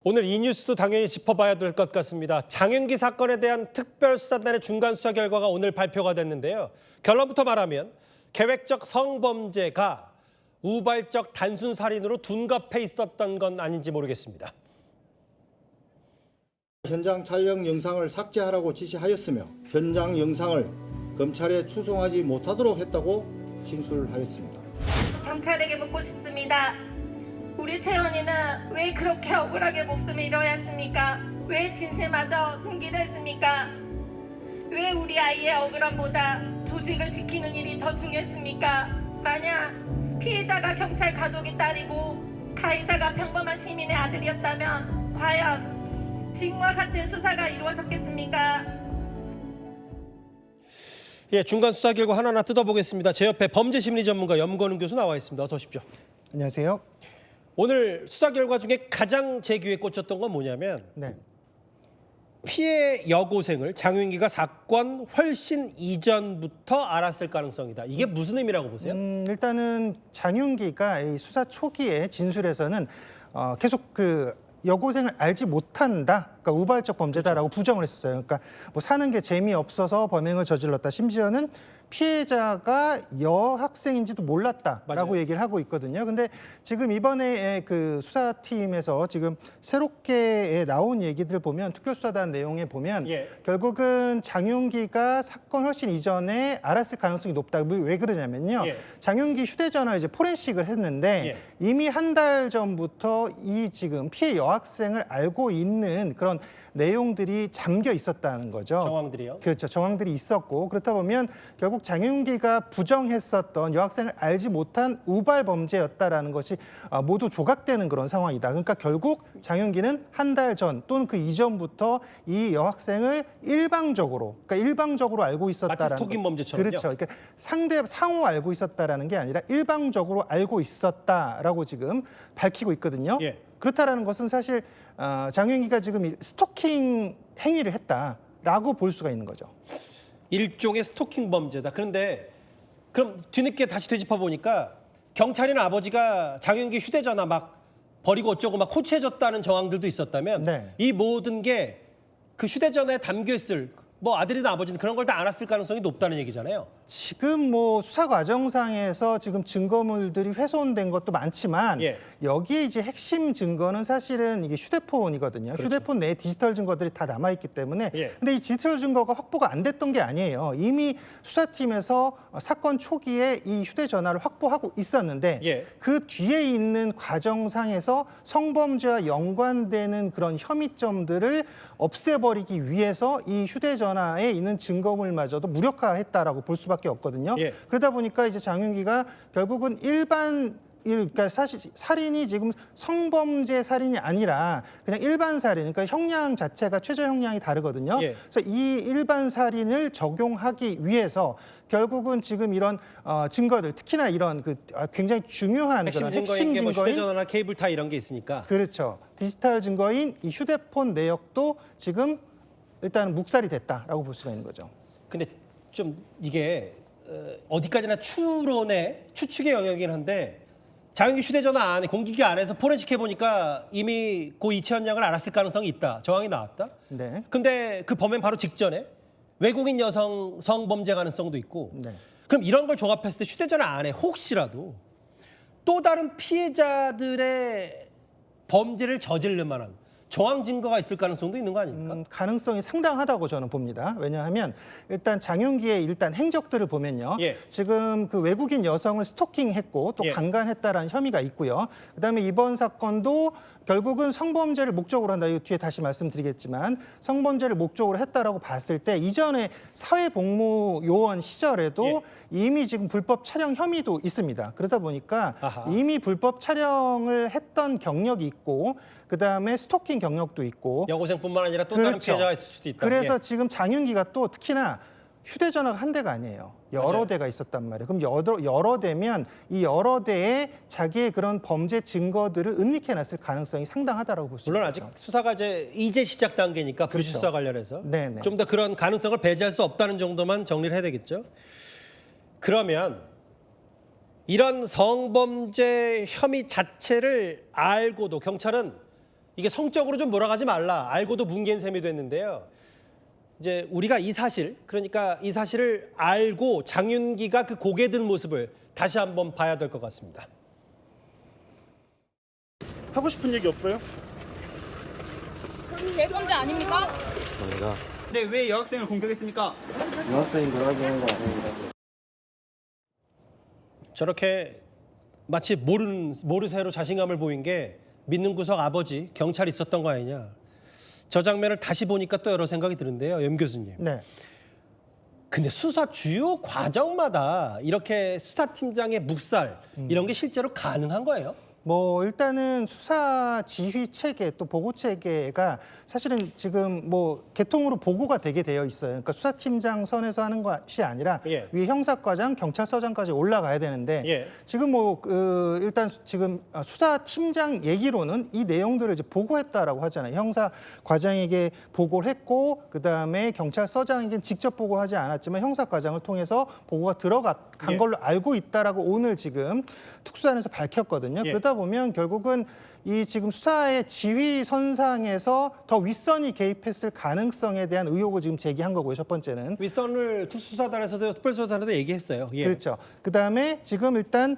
오늘 이 뉴스도 당연히 짚어봐야 될 것 같습니다. 장윤기 사건에 대한 특별수사단의 중간수사 결과가 오늘 발표가 됐는데요. 결론부터 말하면 계획적 성범죄가 우발적 단순 살인으로 둔갑해 있었던 건 아닌지 모르겠습니다. 현장 촬영 영상을 삭제하라고 지시하였으며 현장 영상을 검찰에 추송하지 못하도록 했다고 진술하였습니다. 경찰에게 묻고 싶습니다. 우리 채원이는 왜 그렇게 억울하게 목숨을 잃어야 했습니까? 왜 진실마저 숨기려 했습니까? 왜 우리 아이의 억울함보다 조직을 지키는 일이 더 중요했습니까? 만약 피해자가 경찰 가족의 딸이고 가해자가 평범한 시민의 아들이었다면 과연 지금과 같은 수사가 이루어졌겠습니까? 예, 중간 수사 결과 하나하나 뜯어보겠습니다. 제 옆에 범죄심리 전문가 염건웅 교수 나와 있습니다. 어서 오십시오. 안녕하세요. 오늘 수사 결과 중에 가장 제 귀에 꽂혔던 건 뭐냐면 피해 여고생을 장윤기가 사건 훨씬 이전부터 알았을 가능성이다. 이게 무슨 의미라고 보세요? 일단은 장윤기가 이 수사 초기에 진술에서는 계속 그 여고생을 알지 못한다. 그러니까 우발적 범죄다라고 부정을 했었어요. 그러니까 뭐 사는 게 재미없어서 범행을 저질렀다. 심지어는 피해자가 여학생인지도 몰랐다라고 맞아요. 얘기를 하고 있거든요. 근데 지금 이번에 그 수사팀에서 지금 새롭게 나온 얘기들 보면 특별수사단 내용에 보면 결국은 장윤기가 사건 훨씬 이전에 알았을 가능성이 높다. 왜 그러냐면요. 장윤기 휴대전화 이제 포렌식을 했는데 이미 한 달 전부터 이 지금 피해 여학생을 알고 있는 그런 내용들이 잠겨 있었다는 거죠. 정황들이요? 그렇죠. 정황들이 있었고 그렇다 보면 결국 장윤기가 부정했었던 여학생을 알지 못한 우발 범죄였다라는 것이 모두 조각되는 그런 상황이다. 그러니까 결국 장윤기는 한 달 전 또는 그 이전부터 이 여학생을 일방적으로 알고 있었다라는 마치 스토킹 범죄처럼요? 그렇죠. 그러니까 상호 알고 있었다라는 게 아니라 일방적으로 알고 있었다라고 지금 밝히고 있거든요. 그렇다라는 것은 사실 장윤기가 지금 스토킹 행위를 했다라고 볼 수가 있는 거죠. 일종의 스토킹 범죄다. 그런데 그럼 뒤늦게 다시 되짚어 보니까 경찰이나 아버지가 장윤기 휴대전화 막 버리고 어쩌고 막 호체해줬다는 정황들도 있었다면 이 모든 게 그 휴대전화에 담겨 있을 뭐 아들이나 아버지는 그런 걸 다 알았을 가능성이 높다는 얘기잖아요. 지금 뭐 수사 과정상에서 지금 증거물들이 훼손된 것도 많지만 여기에 이제 핵심 증거는 사실은 이게 휴대폰이거든요. 휴대폰 내에 디지털 증거들이 다 남아 있기 때문에 근데 이 디지털 증거가 확보가 안 됐던 게 아니에요. 이미 수사팀에서 사건 초기에 이 휴대전화를 확보하고 있었는데 그 뒤에 있는 과정상에서 성범죄와 연관되는 그런 혐의점들을 없애버리기 위해서 이 휴대전화에 있는 증거물마저도 무력화했다라고 볼 수밖에 없거든요. 그러다 보니까 이제 장윤기가 결국은 그러니까 사실 살인이 지금 성범죄 살인이 아니라 그냥 일반 살인, 그러니까 형량 자체가 최저 형량이 다르거든요. 그래서 이 일반 살인을 적용하기 위해서 결국은 지금 이런 증거들, 특히나 이런 그 굉장히 중요한 핵심 그런 증거인 게 뭐 증거인 휴대전화나 케이블 타 이런 게 있으니까. 그렇죠. 디지털 증거인 이 휴대폰 내역도 지금 일단 묵살이 됐다라고 볼 수가 있는 거죠. 근데 좀 이게 어디까지나 추측의 영역이긴 한데 장윤기 휴대전화 안에 공기기 안에서 포렌식 해보니까 이미 고 이채원 양을 알았을 가능성이 있다. 정황이 나왔다. 근데 그 범행 바로 직전에 외국인 여성 성범죄 가능성도 있고 그럼 이런 걸 종합했을 때 휴대전화 안에 혹시라도 또 다른 피해자들의 범죄를 저지를 만한 정황 증거가 있을 가능성도 있는 거 아닙니까? 가능성이 상당하다고 저는 봅니다. 왜냐하면 일단 장윤기의 일단 행적들을 보면요. 지금 그 외국인 여성을 스토킹했고 또 강간했다라는 혐의가 있고요. 그다음에 이번 사건도 결국은 성범죄를 목적으로 한다. 이거 뒤에 다시 말씀드리겠지만 성범죄를 목적으로 했다라고 봤을 때 이전에 사회복무 요원 시절에도 이미 지금 불법 촬영 혐의도 있습니다. 그러다 보니까 이미 불법 촬영을 했던 경력이 있고 그다음에 스토킹 경력도 있고 여고생뿐만 아니라 또 다른 피해자가 있을 수도 있다. 그래서 지금 장윤기가 또 특히나 휴대전화가 한 대가 아니에요. 여러 대가 있었단 말이에요. 그럼 여러 대면 이 여러 대에 자기의 그런 범죄 증거들을 은닉해놨을 가능성이 상당하다고 볼 수 있죠. 물론 아직 수사가 이제 시작 단계니까 불수사 관련해서 좀 더 그런 가능성을 배제할 수 없다는 정도만 정리를 해야 되겠죠. 그러면 이런 성범죄 혐의 자체를 알고도 경찰은 이게 성적으로 좀 몰아가지 말라. 알고도 뭉갠 셈이 됐는데요. 이제 우리가 이 사실, 그러니까 이 사실을 알고 장윤기가 그 고개 든 모습을 다시 한번 봐야 될 것 같습니다. 하고 싶은 얘기 없어요? 내 범죄 아닙니까? 근데 왜 여학생을 공격했습니까? 저렇게 마치 모르쇠로 자신감을 보인 게 믿는 구석 아버지 경찰이 있었던 거 아니냐. 저 장면을 다시 보니까 또 여러 생각이 드는데요. 염 교수님. 네. 근데 수사 주요 과정마다 이렇게 수사팀장의 묵살 이런 게 실제로 가능한 거예요? 뭐 일단은 수사 지휘 체계 또 보고 체계가 사실은 지금 뭐 개통으로 보고가 되게 되어 있어요. 그러니까 수사팀장 선에서 하는 것이 아니라 예. 위에 형사과장, 경찰서장까지 올라가야 되는데 예. 지금 뭐 일단 지금 수사팀장 얘기로는 이 내용들을 이제 보고했다라고 하잖아요. 형사과장에게 보고를 했고 그다음에 경찰서장에게 직접 보고하지 않았지만 형사과장을 통해서 보고가 들어간 예. 걸로 알고 있다라고 오늘 지금 특수단에서 밝혔거든요. 예. 그러다 보면 결국은 이 지금 수사의 지휘 선상에서 더 윗선이 개입했을 가능성에 대한 의혹을 지금 제기한 거고요. 첫 번째는. 윗선을 특수수사단에서도 특별수사단에도 얘기했어요. 예. 그렇죠. 그다음에 지금 일단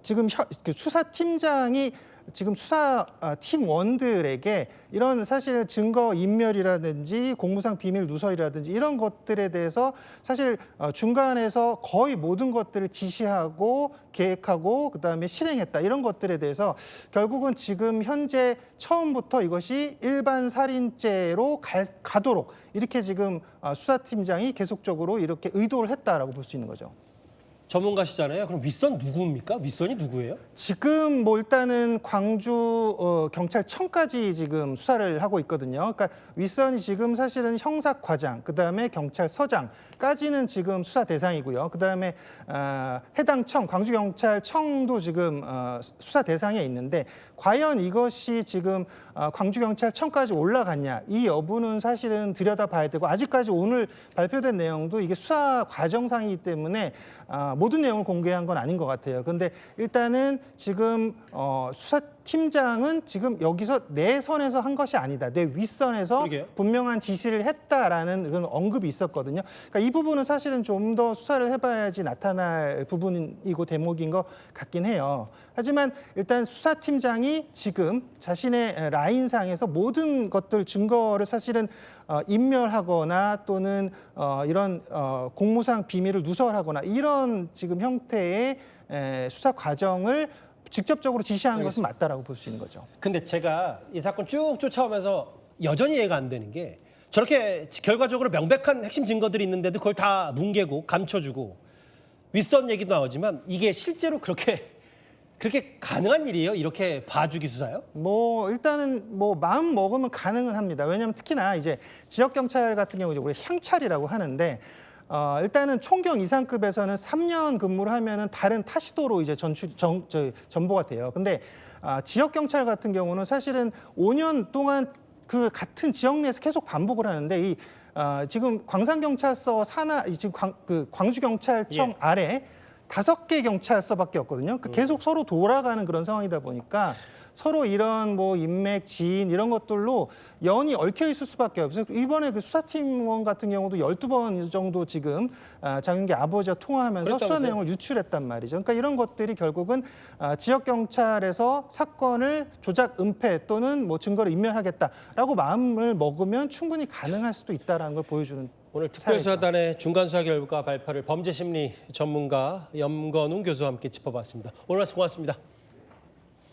지금 그 수사팀장이 지금 수사 팀원들에게 이런 사실 증거 인멸이라든지 공무상 비밀 누설이라든지 이런 것들에 대해서 사실 중간에서 거의 모든 것들을 지시하고 계획하고 그다음에 실행했다 이런 것들에 대해서 결국은 지금 현재 처음부터 이것이 일반 살인죄로 가도록 이렇게 지금 수사팀장이 계속적으로 이렇게 의도를 했다라고 볼 수 있는 거죠. 전문가시잖아요. 그럼 윗선 누구입니까? 윗선이 누구예요? 지금 뭐 일단은 광주 경찰청까지 지금 수사를 하고 있거든요. 그러니까 윗선이 지금 사실은 형사과장, 그다음에 경찰서장까지는 지금 수사 대상이고요. 그다음에 해당 청, 광주경찰청도 지금 수사 대상에 있는데 과연 이것이 지금 광주경찰청까지 올라갔냐 이 여부는 사실은 들여다봐야 되고 아직까지 오늘 발표된 내용도 이게 수사 과정상이기 때문에 모든 내용을 공개한 건 아닌 것 같아요. 그런데 일단은 지금 수사팀장은 지금 여기서 내 선에서 한 것이 아니다. 내 윗선에서 그러게요. 분명한 지시를 했다라는 그런 언급이 있었거든요. 그러니까 이 부분은 사실은 좀 더 수사를 해봐야지 나타날 부분이고 대목인 것 같긴 해요. 하지만 일단 수사팀장이 지금 자신의 라인상에서 모든 것들 증거를 사실은 인멸하거나 또는 이런 공무상 비밀을 누설하거나 이런 지금 형태의 수사 과정을 직접적으로 지시하는 것은 맞다라고 볼 수 있는 거죠. 근데 제가 이 사건 쭉 쫓아오면서 여전히 이해가 안 되는 게 저렇게 결과적으로 명백한 핵심 증거들이 있는데도 그걸 다 뭉개고 감춰주고 윗선 얘기도 나오지만 이게 실제로 그렇게 가능한 일이에요? 이렇게 봐주기 수사요? 뭐 일단은 뭐 마음 먹으면 가능은 합니다. 왜냐하면 특히나 이제 지역 경찰 같은 경우 이제 우리 향찰이라고 하는데 일단은 총경 이상급에서는 3년 근무를 하면은 다른 타시도로 이제 전보가 돼요. 근데 지역 경찰 같은 경우는 사실은 5년 동안 그 같은 지역 내에서 계속 반복을 하는데 이 지금 광산경찰서 산하 지금 광주경찰청 예. 아래 5개 경찰서밖에 없거든요. 계속 서로 돌아가는 그런 상황이다 보니까 서로 이런 뭐 인맥, 지인 이런 것들로 연이 얽혀 있을 수밖에 없어요. 이번에 그 수사팀원 같은 경우도 12번 정도 지금 장윤기 아버지와 통화하면서 수사 그랬다면서요? 내용을 유출했단 말이죠. 그러니까 이런 것들이 결국은 지역 경찰에서 사건을 조작, 은폐 또는 뭐 증거를 인멸하겠다라고 마음을 먹으면 충분히 가능할 수도 있다라는 걸 보여주는. 오늘 특별수사단의 중간수사 결과 발표를 범죄심리 전문가 염건웅 교수와 함께 짚어봤습니다. 오늘 말씀 고맙습니다.